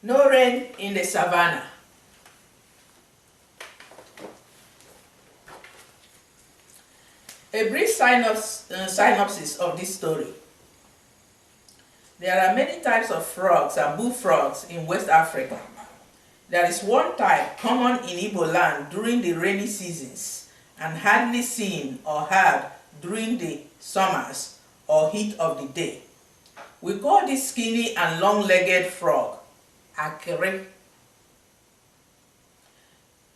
No rain in the savannah. A brief synopsis of this story. There are many types of frogs and bullfrogs in West Africa. There is one type common in Igboland during the rainy seasons and hardly seen or heard during the summers or heat of the day. We call this skinny and long-legged frog AKIRI.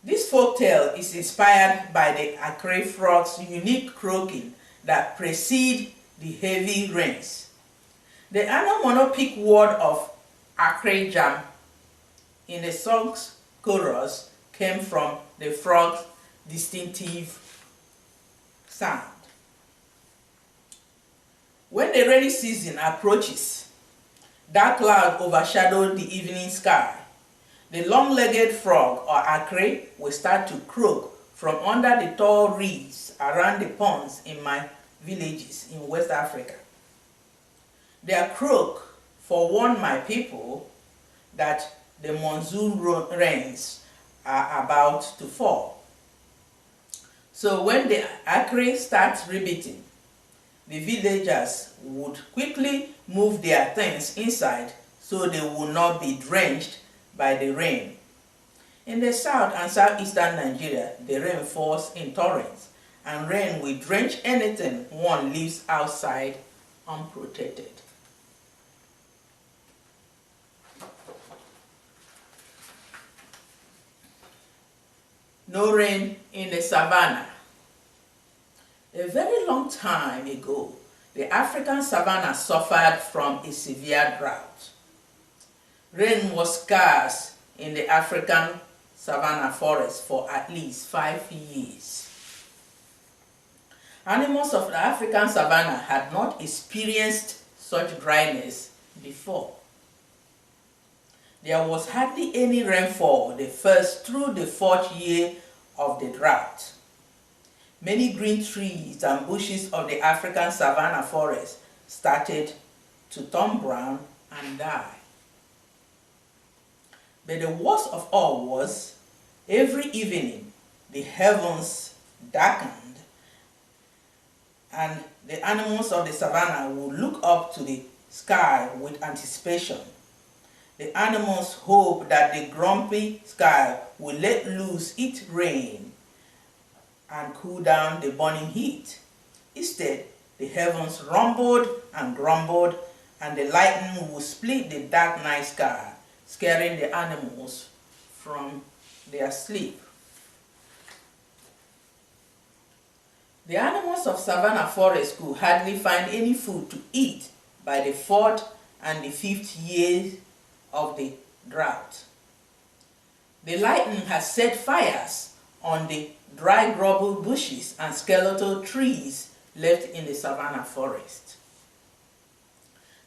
This folktale is inspired by the AKIRI frog's unique croaking that precede the heavy rains. The onomatopoetic word of AKIRI Ja NMA in the song's chorus came from the frog's distinctive sound. When the rainy season approaches, dark clouds overshadow the evening sky. The long-legged frog, or AKIRI, will start to croak from under the tall reeds around the ponds in my villages in West Africa. Their croak forewarn my people that the monsoon rains are about to fall. So when the AKIRI starts ribbiting, the villagers would quickly move their things inside so they would not be drenched by the rain. In the south and southeastern Nigeria, the rain falls in torrents, and rain will drench anything one leaves outside unprotected. No rain in the savannah. A very long time ago, the African savannah suffered from a severe drought. Rain was scarce in the African savannah forest for at least 5 years. Animals of the African savannah had not experienced such dryness before. There was hardly any rainfall the first through the 4th year of the drought. Many green trees and bushes of the African savannah forest started to turn brown and die. But the worst of all was, every evening the heavens darkened and the animals of the savannah would look up to the sky with anticipation. The animals hoped that the grumpy sky would let loose its rain and cool down the burning heat. Instead, the heavens rumbled and grumbled, and the lightning would split the dark night sky, scaring the animals from their sleep. The animals of savannah forest could hardly find any food to eat by the 4th and the 5th years of the drought. The lightning had set fires on the dry grubble bushes and skeletal trees left in the savannah forest.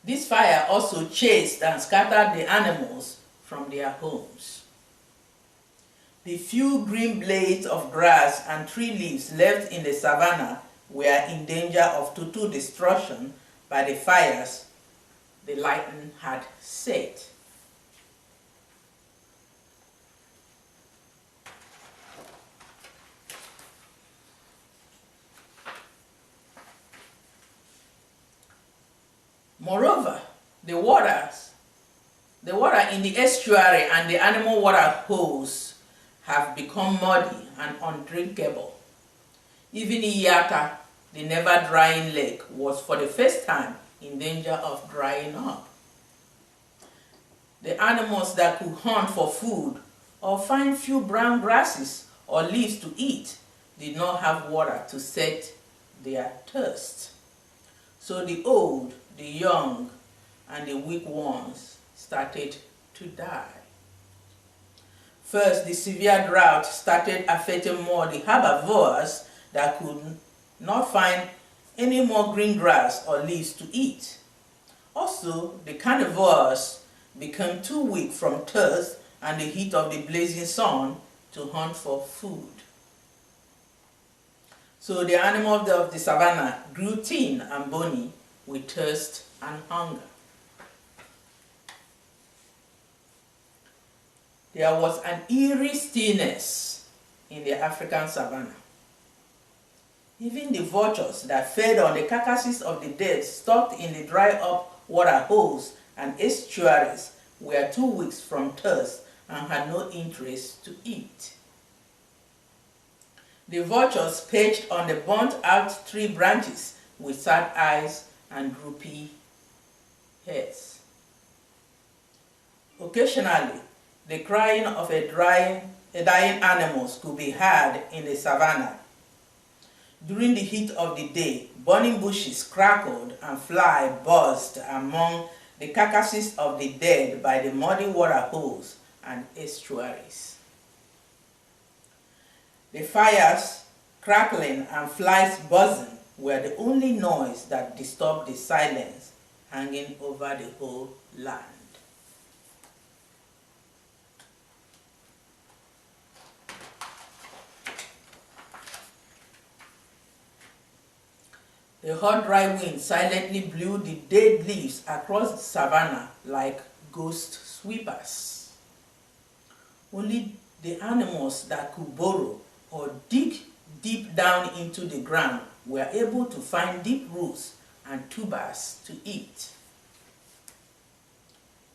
This fire also chased and scattered the animals from their homes. The few green blades of grass and tree leaves left in the savannah were in danger of total destruction by the fires the lightning had set. Moreover, the water in the estuary and the animal water holes have become muddy and undrinkable. Even Iyata, the never-drying lake, was for the first time in danger of drying up. The animals that could hunt for food or find few brown grasses or leaves to eat did not have water to set their thirst. So the old, the young, and the weak ones started to die. First, the severe drought started affecting more the herbivores that could not find any more green grass or leaves to eat. Also, the carnivores became too weak from thirst and the heat of the blazing sun to hunt for food. So the animals of the savannah grew thin and bony with thirst and hunger. There was an eerie stillness in the African savannah. Even the vultures that fed on the carcasses of the dead stocked in the dry-up water holes and estuaries were 2 weeks from thirst and had no interest to eat. The vultures perched on the burnt-out tree branches with sad eyes and droopy heads. Occasionally, the crying of a dying animals could be heard in the savannah. During the heat of the day, burning bushes crackled and flies buzzed among the carcasses of the dead by the muddy water holes and estuaries. The fires crackling and flies buzzing were the only noise that disturbed the silence hanging over the whole land. The hot dry wind silently blew the dead leaves across the savannah like ghost sweepers. Only the animals that could burrow or dig deep down into the ground were able to find deep roots and tubers to eat.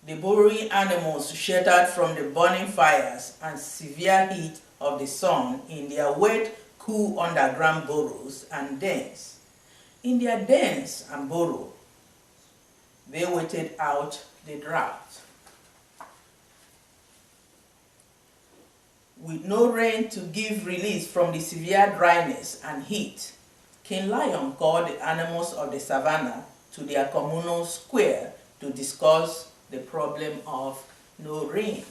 The burrowing animals sheltered from the burning fires and severe heat of the sun in their wet, cool underground burrows and dens. In their dens and burrows, they waited out the drought. With no rain to give release from the severe dryness and heat, King Lion called the animals of the savannah to their communal square to discuss the problem of no rain.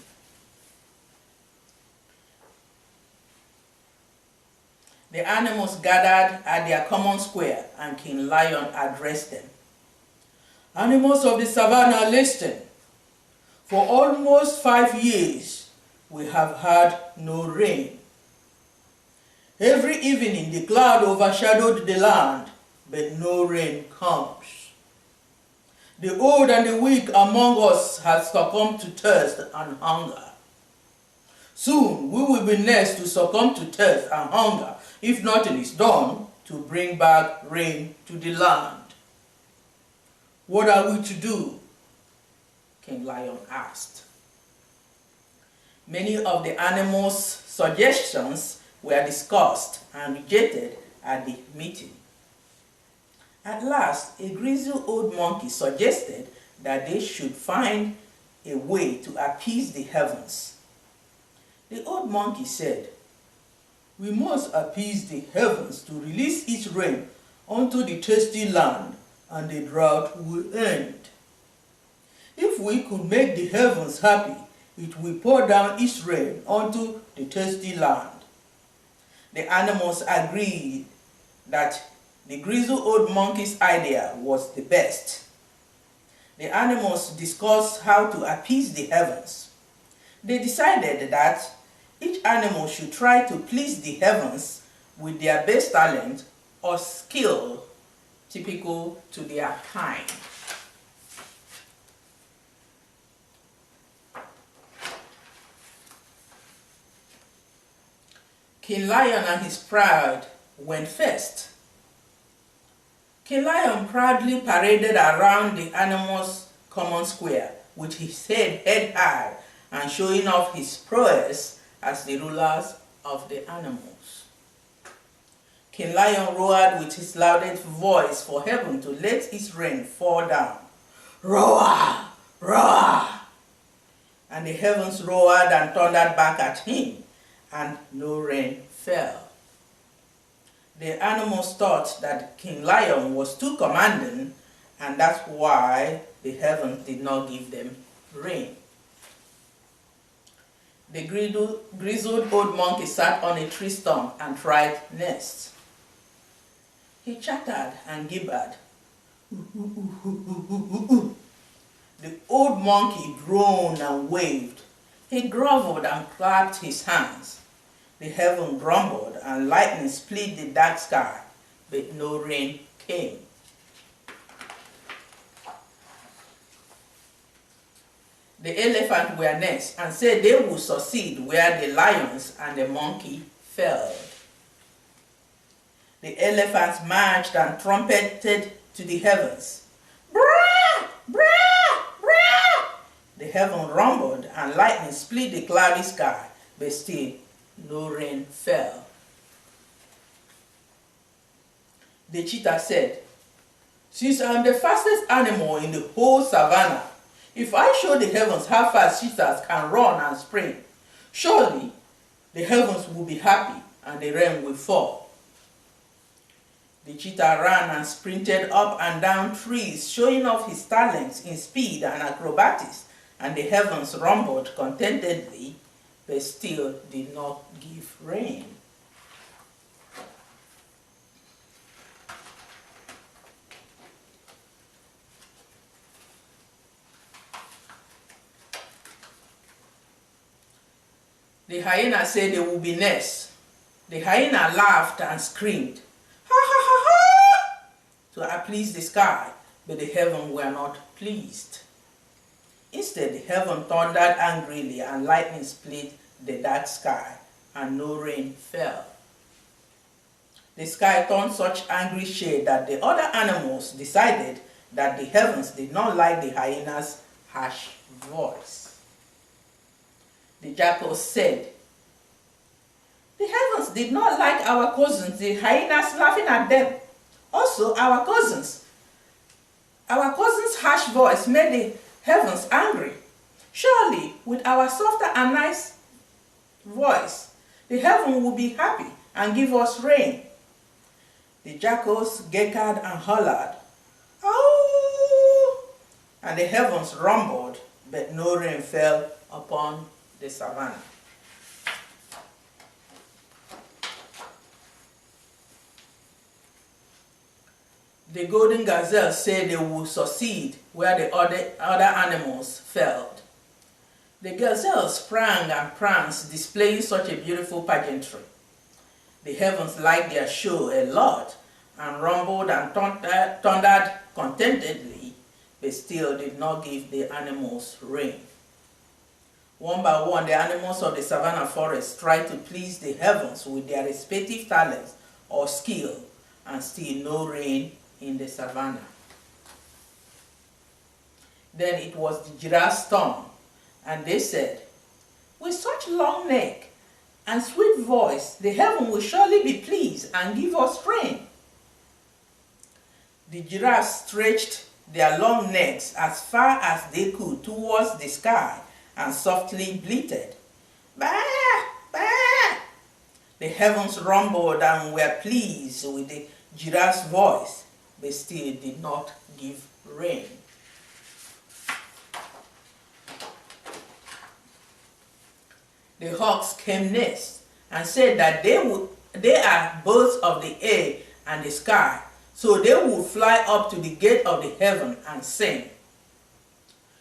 The animals gathered at their common square and King Lion addressed them. Animals of the savannah, listen. For almost 5 years, we have had no rain. Every evening the cloud overshadowed the land, but no rain comes. The old and the weak among us have succumbed to thirst and hunger. Soon we will be next to succumb to thirst and hunger if nothing is done to bring back rain to the land. What are we to do? King Lion asked. Many of the animals' suggestions were discussed and rejected at the meeting. At last, a grizzled old monkey suggested that they should find a way to appease the heavens. The old monkey said, "We must appease the heavens to release its rain onto the thirsty land, and the drought will end. If we could make the heavens happy, it will pour down its rain onto the thirsty land." The animals agreed that the grizzled old monkey's idea was the best. The animals discussed how to appease the heavens. They decided that each animal should try to please the heavens with their best talent or skill typical to their kind. King Lion and his pride went first. King Lion proudly paraded around the animals' common square with his head held high and showing off his prowess as the rulers of the animals. King Lion roared with his loudest voice for heaven to let its rain fall down. Roar! Roar! And the heavens roared and thundered back at him, and no rain fell. The animals thought that King Lion was too commanding, and that's why the heavens did not give them rain. The grizzled old monkey sat on a tree stump and tried next. He chattered and gibbered. The old monkey droned and waved. He groveled and clapped his hands. The heaven grumbled and lightning split the dark sky, but no rain came. the elephant were next and said they would succeed where the lions and the monkey failed. The elephants marched and trumpeted to the heavens. Brah! Brah! Brah! The heaven rumbled and lightning split the cloudy sky, but still no rain fell. The cheetah said, "Since I am the fastest animal in the whole savannah, if I show the heavens how fast cheetahs can run and sprint, surely the heavens will be happy and the rain will fall." The cheetah ran and sprinted up and down trees, showing off his talents in speed and acrobatics, and the heavens rumbled contentedly, but still did not give rain. The hyena said they would be next. The hyena laughed and screamed, "Ha ha ha ha!" to appease the sky, but the heavens were not pleased. Instead, the heaven thundered angrily and lightning split the dark sky, and no rain fell. The sky turned such angry shade that the other animals decided that the heavens did not like the hyena's harsh voice. The jackals said, "The heavens did not like our cousins, the hyenas, laughing at them. Also, our cousins' harsh voice made the heavens angry. Surely, with our softer and nice voice, the heaven will be happy and give us rain." The jackals geckered and hollered, "Oh!" and the heavens rumbled, but no rain fell upon the savannah. The golden gazelle said they would succeed where the other animals failed. The gazelle sprang and pranced, displaying such a beautiful pageantry. The heavens liked their show a lot and rumbled and thundered contentedly, but still did not give the animals rain. One by one, the animals of the savannah forest tried to please the heavens with their respective talents or skill, and still no rain in the savannah. Then it was the giraffe's turn, and they said, "With such long neck and sweet voice, the heaven will surely be pleased and give us rain." The giraffes stretched their long necks as far as they could towards the sky and softly bleated, "Bah! Bah!" The heavens rumbled and were pleased with the giraffe's voice, but still did not give rain. The hawks came next and said that they are birds of the air and the sky, so they would fly up to the gate of the heaven and sing,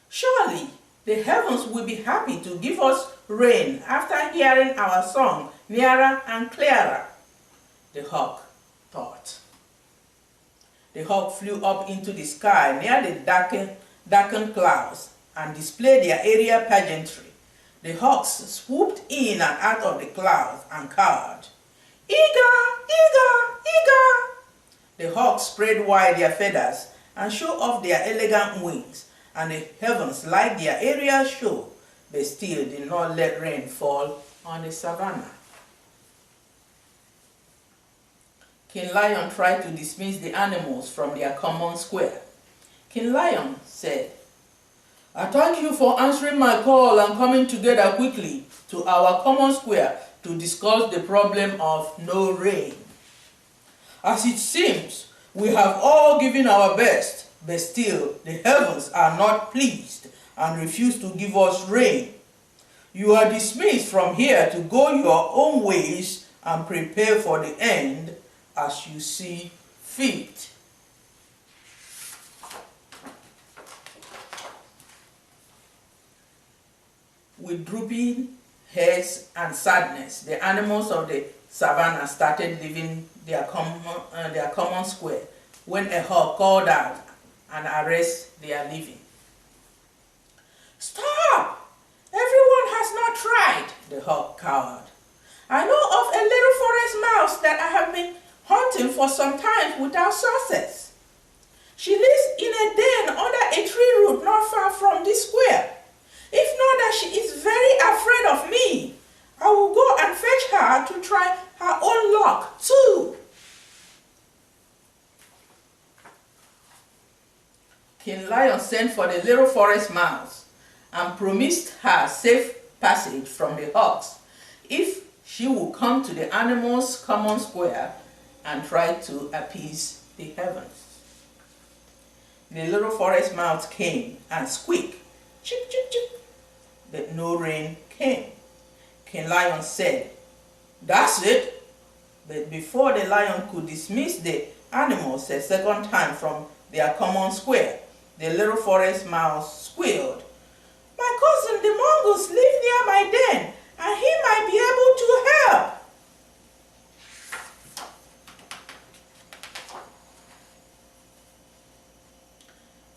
"Surely the heavens will be happy to give us rain after hearing our song nearer and clearer," the hawk thought. The hawk flew up into the sky near the darkened clouds and displayed their aerial pageantry. The hawks swooped in and out of the clouds and cawed, "Eager, eager, eager." The hawks spread wide their feathers and showed off their elegant wings, and the heavens liked their aerial show, but still did not let rain fall on the savannah. King Lion tried to dismiss the animals from their common square. King Lion said, "I thank you for answering my call and coming together quickly to our common square to discuss the problem of no rain. As it seems, we have all given our best, but still the heavens are not pleased and refuse to give us rain. You are dismissed from here to go your own ways and prepare for the end as you see fit." With drooping heads and sadness, the animals of the savannah started leaving their common square when a hawk called out and arrested their living. "Stop! the hawk cowed. I know of a little forest mouse that I have been hunting for some time without success. She lives in a den under a tree root not far from this square. If not that she is very afraid of me, I will go and fetch her to try her own luck too. King Lion sent for the little forest mouse and promised her safe passage from the hawks if she would come to the animals' common square and try to appease the heavens. The little forest mouse came and squeaked, chip, chip, chip, but no rain came. King Lion said, "That's it." But before the lion could dismiss the animals a second time from their common square, the little forest mouse squealed, "My cousin the mongoose lives near my den, and he might be able to help."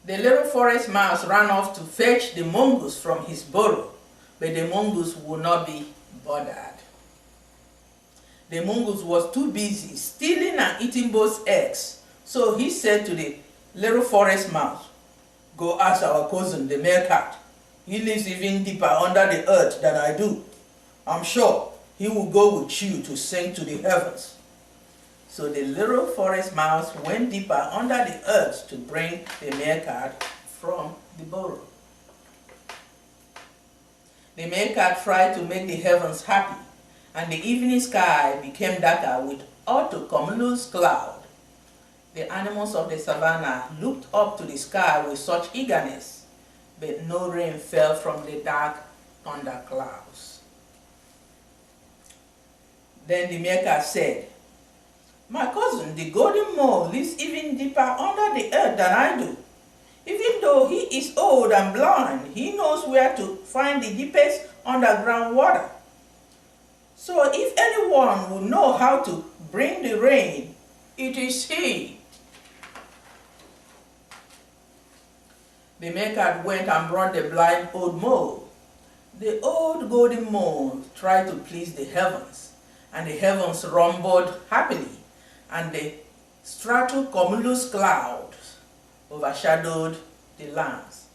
The little forest mouse ran off to fetch the mongoose from his burrow, but the mongoose would not be bothered. The mongoose was too busy stealing and eating both eggs, so he said to the little forest mouse, "Go ask our cousin the meerkat. He lives even deeper under the earth than I do. I'm sure he will go with you to sing to the heavens." So the little forest mouse went deeper under the earth to bring the meerkat from the burrow. The meerkat tried to make the heavens happy, and the evening sky became darker with cumulus cloud. The animals of the savannah looked up to the sky with such eagerness, but no rain fell from the dark thunderclouds. Then the meerkat said, "My cousin, the golden mole, lives even deeper under the earth than I do. Even though he is old and blind, he knows where to find the deepest underground water. So if anyone will know how to bring the rain, it is he." The meerkat went and brought the blind old mole. The old golden mole tried to please the heavens, and the heavens rumbled happily, and the stratocumulus clouds overshadowed the lands.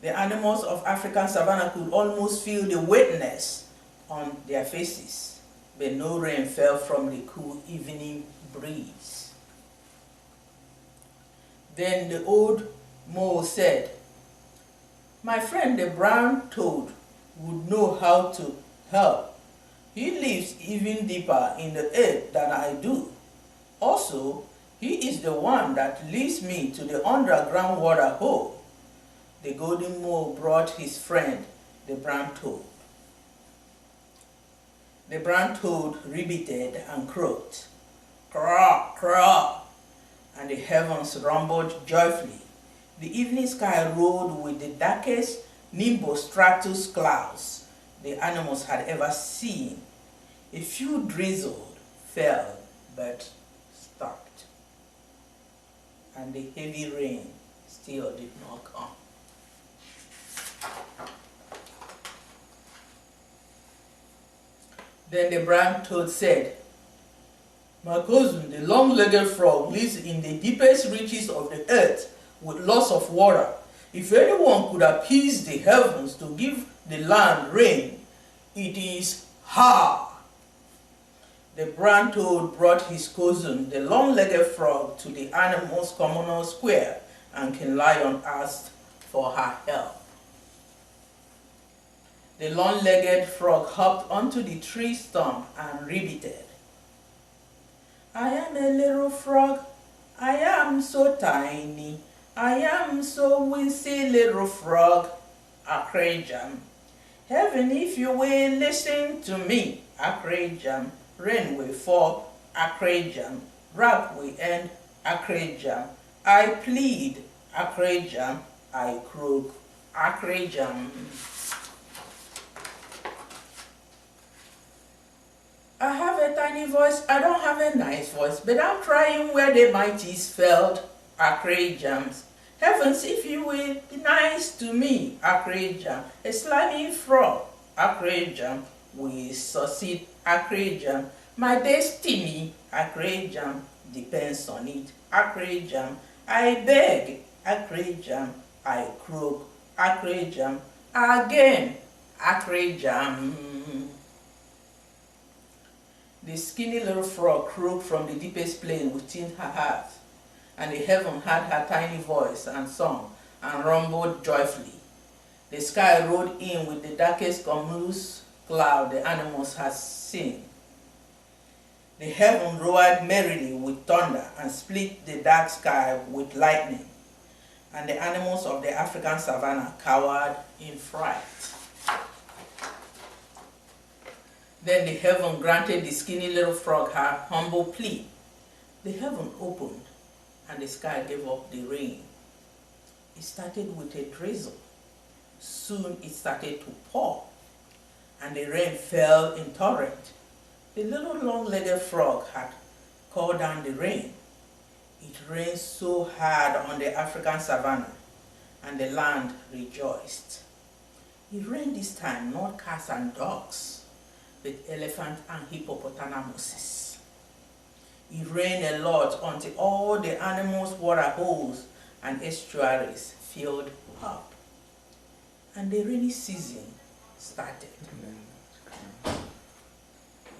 The animals of African savanna could almost feel the wetness on their faces, but no rain fell from the cool evening breeze. Then the old mole said, "My friend the brown toad would know how to help. He lives even deeper in the earth than I do. Also, he is the one that leads me to the underground water hole." The golden mole brought his friend, the brown toad. The brown toad ribbited and croaked, "Croak, croak," and the heavens rumbled joyfully. The evening sky rolled with the darkest nimbostratus clouds the animals had ever seen. A few drizzled, fell, but stopped, and the heavy rain still did not come. Then the brown toad said, "My cousin, the long-legged frog, lives in the deepest reaches of the earth with lots of water. If anyone could appease the heavens to give the land rain, it is her." The brown toad brought his cousin, the long-legged frog, to the animals' communal square, and King Lion asked for her help. The long-legged frog hopped onto the tree stump and ribbited. "I am a little frog, I am so tiny, I am so wincy little frog, AKIRI Ja NMA. Heaven, if you will listen to me, AKIRI Ja NMA. Rain will fall, AKIRI Ja NMA. Rap will end, AKIRI Ja NMA. I plead, AKIRI Ja NMA. I croak, AKIRI Ja NMA. I have a tiny voice, I don't have a nice voice, but I'm trying where the mighties felt, AKIRI Ja NMA. Heavens, if you will be nice to me, AKIRI Ja NMA. A slimy frog, AKIRI JA, we succeed. AKIRI JA, my destiny. AKIRI JA, depends on it. AKIRI JA, I beg. AKIRI JA, I croak. AKIRI JA, again. AKIRI JA. The skinny little frog croaked from the deepest plain within her heart, and the heaven heard her tiny voice and song and rumbled joyfully. The sky rolled in with the darkest cumulus cloud the animals had seen. The heaven roared merrily with thunder and split the dark sky with lightning, and the animals of the African savannah cowered in fright. Then the heaven granted the skinny little frog her humble plea. The heaven opened, and the sky gave up the rain. It started with a drizzle. Soon it started to pour, and the rain fell in torrent. The little long-legged frog had called down the rain. It rained so hard on the African savannah, and the land rejoiced. It rained this time not cats and dogs, but elephants and hippopotamuses. It rained a lot until all the animals' water holes and estuaries filled up, and the rainy season started.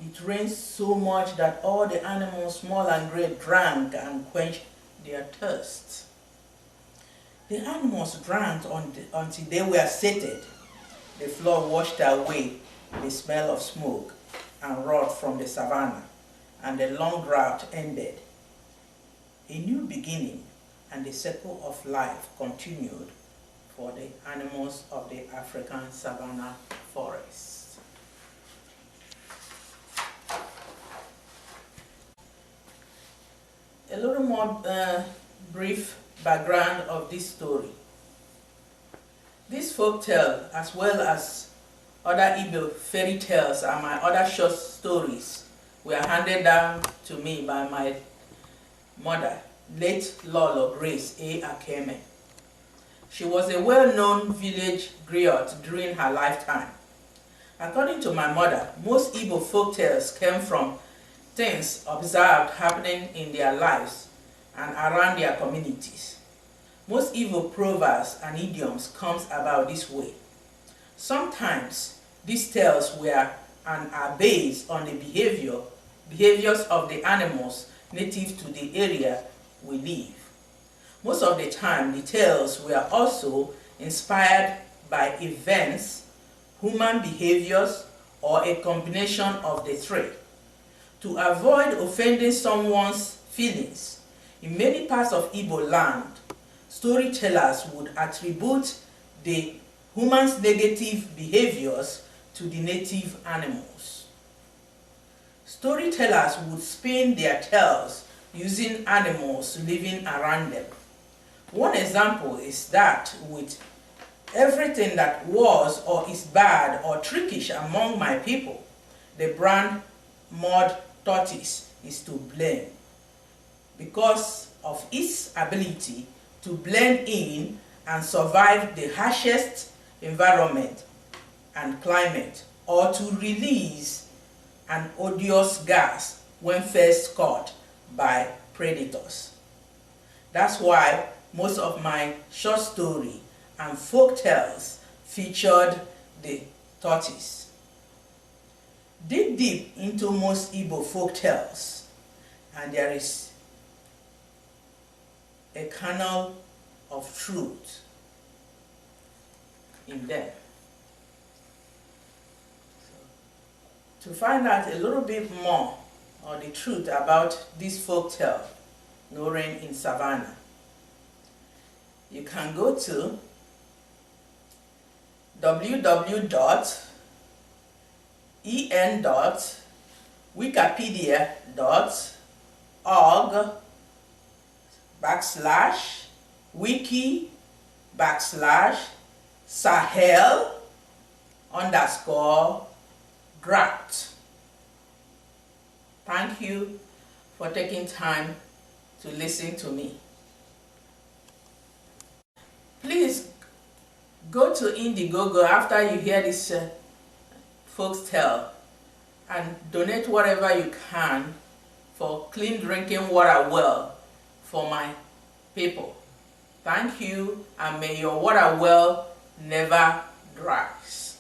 It rained so much that all the animals, small and great, drank and quenched their thirst. The animals drank until they were sated. The flood washed away the smell of smoke and rot from the savannah, and the long drought ended. A new beginning and the circle of life continued for the animals of the African savannah forest. A little more brief background of this story. This folk tale, as well as other Igbo fairy tales and my other short stories, were handed down to me by my mother, late Lolo Grace A. Akeme. She was a well-known village griot during her lifetime. According to my mother, most Igbo folk tales came from things observed happening in their lives and around their communities. Most Igbo proverbs and idioms comes about this way. Sometimes these tales were and are based on the behaviors of the animals native to the area we live. Most of the time, the tales were also inspired by events, human behaviors, or a combination of the three. To avoid offending someone's feelings, in many parts of Igbo land, storytellers would attribute the human's negative behaviors to the native animals. Storytellers would spin their tales using animals living around them. One example is that with everything that was or is bad or trickish among my people, the brown mud tortoise is to blame because of its ability to blend in and survive the harshest environment and climate, or to release an odious gas when first caught by predators. That's why most of my short story and folk tales featured the tortoise. Dig deep into most Igbo folk tales, and there is a kernel of truth in them. So, to find out a little bit more of the truth about this folk tale, No Rain in Savannah, you can go to en.wiki/Sahel_drought. Thank you for taking time to listen to me. Please go to Indiegogo after you hear this folks tale and donate whatever you can for clean drinking water well for my people. Thank you, and may your water well never dries.